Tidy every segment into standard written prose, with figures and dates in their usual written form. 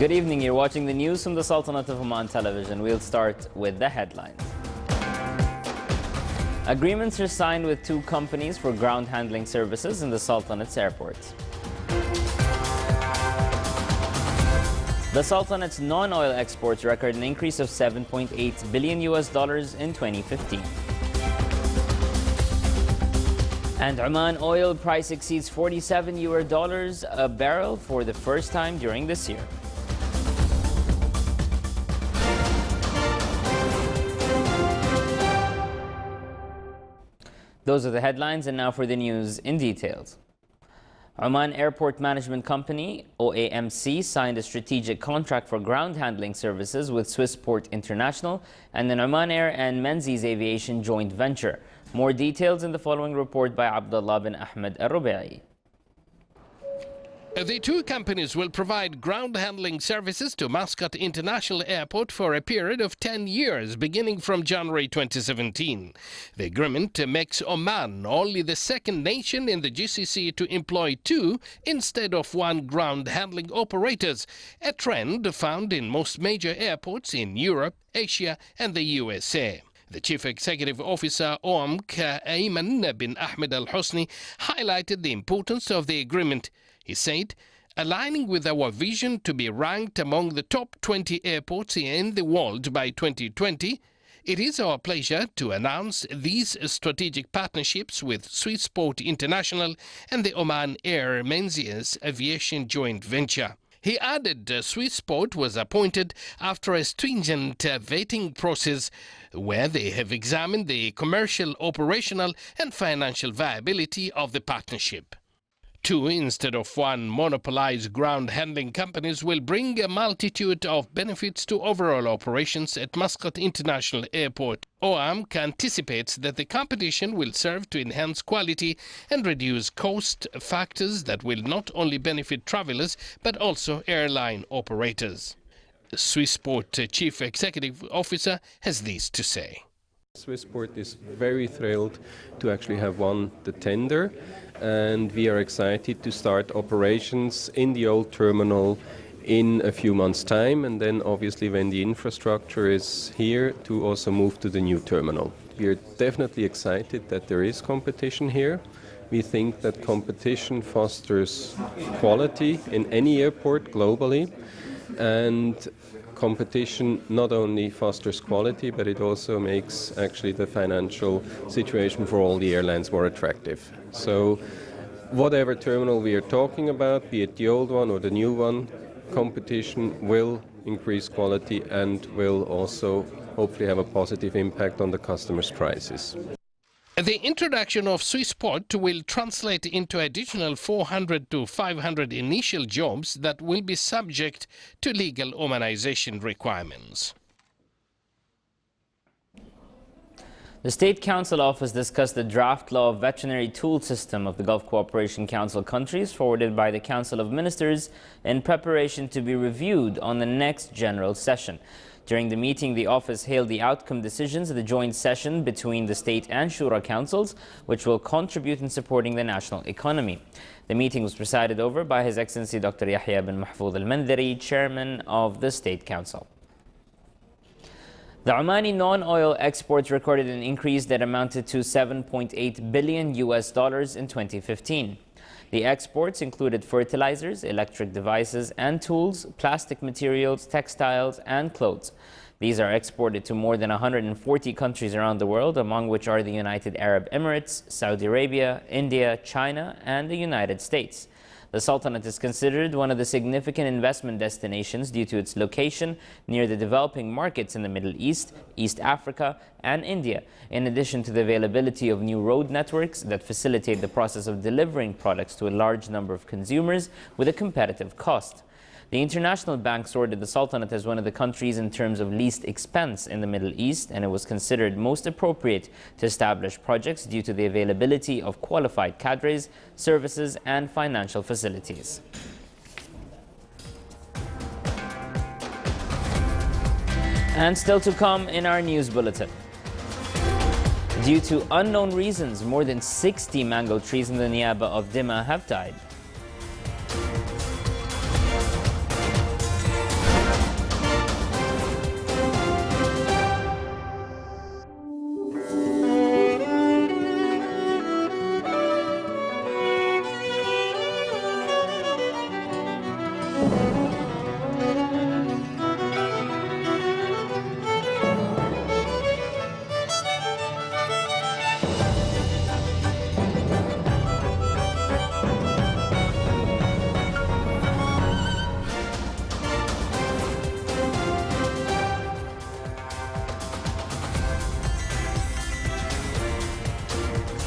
Good evening. You're watching the news from the Sultanate of Oman television. We'll start with the headlines. Agreements are signed with 2 companies for ground handling services in the Sultanate's airports. The Sultanate's non-oil exports record an increase of $7.8 billion in 2015. And Oman oil price exceeds $47 a barrel for the first time during this year. Those are the headlines, and now for the news in details. Oman Airport Management Company, OAMC, signed a strategic contract for ground handling services with Swissport International and an Oman Air and Menzies Aviation joint venture. More details in the following report by Abdullah bin Ahmed Al-Rubai. The 2 companies will provide ground handling services to Muscat International Airport for a period of 10 years, beginning from January 2017. The agreement makes Oman only the second nation in the GCC to employ 2 instead of 1 ground handling operators, a trend found in most major airports in Europe, Asia and the USA. The Chief Executive Officer OAMC, Ayman bin Ahmed Al-Husni, highlighted the importance of the agreement. He said, aligning with our vision to be ranked among the top 20 airports in the world by 2020, it is our pleasure to announce these strategic partnerships with Swissport International and the Oman Air Menzies Aviation joint venture. He added Swissport was appointed after a stringent vetting process where they have examined the commercial, operational and financial viability of the partnership. 2 instead of 1 monopolized ground handling companies will bring a multitude of benefits to overall operations at Muscat International Airport. OAMC anticipates that the competition will serve to enhance quality and reduce cost factors that will not only benefit travelers but also airline operators. Swissport Chief Executive Officer has this to say. Swissport is very thrilled to actually have won the tender, and we are excited to start operations in the old terminal in a few months' time, and then obviously when the infrastructure is here to also move to the new terminal. We are definitely excited that there is competition here. We think that competition fosters quality in any airport globally, and competition not only fosters quality, but it also makes actually the financial situation for all the airlines more attractive. So whatever terminal we are talking about, be it the old one or the new one, competition will increase quality and will also hopefully have a positive impact on the customer's prices. The introduction of Swissport will translate into additional 400 to 500 initial jobs that will be subject to legal Omanization requirements. The State Council Office discussed the draft law of veterinary tool system of the Gulf Cooperation Council countries forwarded by the Council of Ministers in preparation to be reviewed on the next general session. During the meeting, the office hailed the outcome decisions of the joint session between the state and Shura councils, which will contribute in supporting the national economy. The meeting was presided over by His Excellency Dr. Yahya bin Mahfouz al-Mandhari, Chairman of the State Council. The Omani non-oil exports recorded an increase that amounted to $7.8 billion in 2015. The exports included fertilizers, electric devices and tools, plastic materials, textiles and clothes. These are exported to more than 140 countries around the world, among which are the United Arab Emirates, Saudi Arabia, India, China and the United States. The Sultanate is considered one of the significant investment destinations due to its location near the developing markets in the Middle East, East Africa and India, in addition to the availability of new road networks that facilitate the process of delivering products to a large number of consumers with a competitive cost. The International Bank sorted the Sultanate as one of the countries in terms of least expense in the Middle East, and it was considered most appropriate to establish projects due to the availability of qualified cadres, services and financial facilities. And still to come in our news bulletin. Due to unknown reasons, more than 60 mango trees in the Niaba of Dima have died.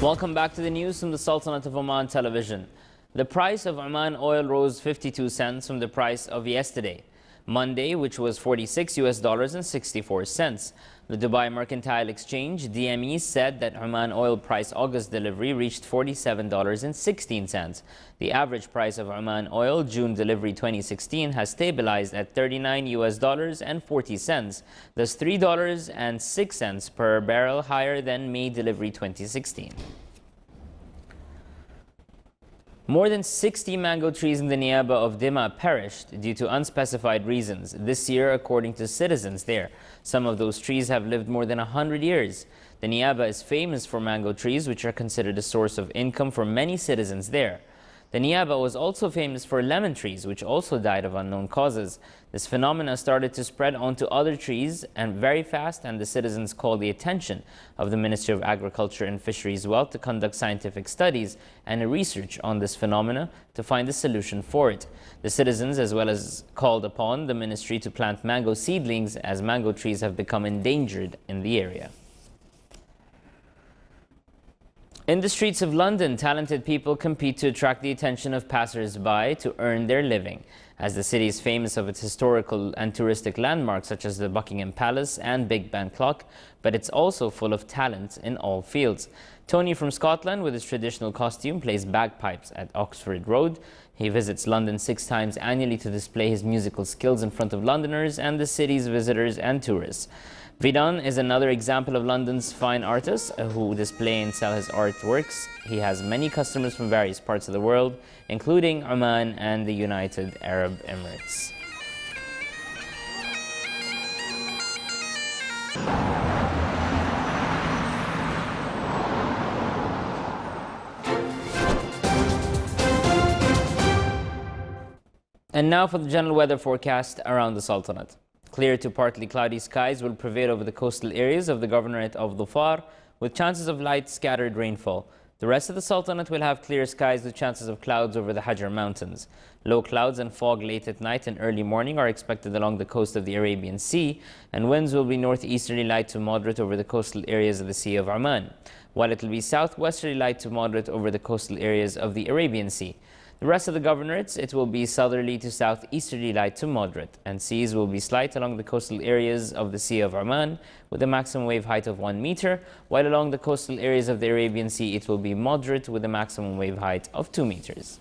Welcome back to the news from the Sultanate of Oman television. The price of Oman oil rose 52 cents from the price of yesterday, Monday, which was $46 and 64 cents. The Dubai Mercantile Exchange, DME, said that Oman oil price August delivery reached $47.16. The average price of Oman oil June delivery 2016 has stabilized at $39 and 40 cents, thus $3.06 per barrel higher than May delivery 2016. More than 60 mango trees in the Niaba of Dima perished due to unspecified reasons this year, according to citizens there. Some of those trees have lived more than 100 years. The Niaba is famous for mango trees, which are considered a source of income for many citizens there. The Niaba was also famous for lemon trees, which also died of unknown causes. This phenomena started to spread onto other trees and very fast, and the citizens called the attention of the Ministry of Agriculture and Fisheries Wealth to conduct scientific studies and research on this phenomena to find a solution for it. The citizens as well as called upon the ministry to plant mango seedlings, as mango trees have become endangered in the area. In the streets of London, talented people compete to attract the attention of passers-by to earn their living, as the city is famous of its historical and touristic landmarks such as the Buckingham Palace and Big Ben clock, but it's also full of talent in all fields. Tony from Scotland, with his traditional costume, plays bagpipes at Oxford Road. He visits London 6 times annually to display his musical skills in front of Londoners and the city's visitors and tourists. Vidan is another example of London's fine artist who display and sell his artworks. He has many customers from various parts of the world, including Oman and the United Arab Emirates. And now for the general weather forecast around the Sultanate. Clear to partly cloudy skies will prevail over the coastal areas of the Governorate of Dhofar, with chances of light scattered rainfall. The rest of the Sultanate will have clear skies with chances of clouds over the Hajar Mountains. Low clouds and fog late at night and early morning are expected along the coast of the Arabian Sea, and winds will be northeasterly light to moderate over the coastal areas of the Sea of Oman, while it will be southwesterly light to moderate over the coastal areas of the Arabian Sea. The rest of the governorates, it will be southerly to southeasterly light to moderate, and seas will be slight along the coastal areas of the Sea of Oman with a maximum wave height of 1 meter, while along the coastal areas of the Arabian Sea it will be moderate with a maximum wave height of 2 meters.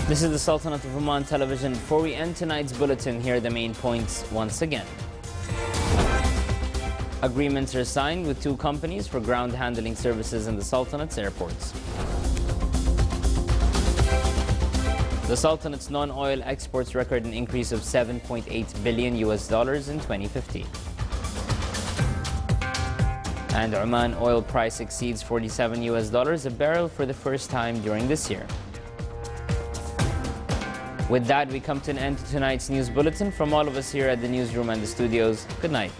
This is the Sultanate of Oman television. Before we end tonight's bulletin, here are the main points once again. Agreements are signed with 2 companies for ground handling services in the Sultanate's airports. The Sultanate's non-oil exports record an increase of $7.8 billion in 2015. And Oman oil price exceeds $47 a barrel for the first time during this year. With that, we come to an end to tonight's news bulletin. From all of us here at the newsroom and the studios, good night.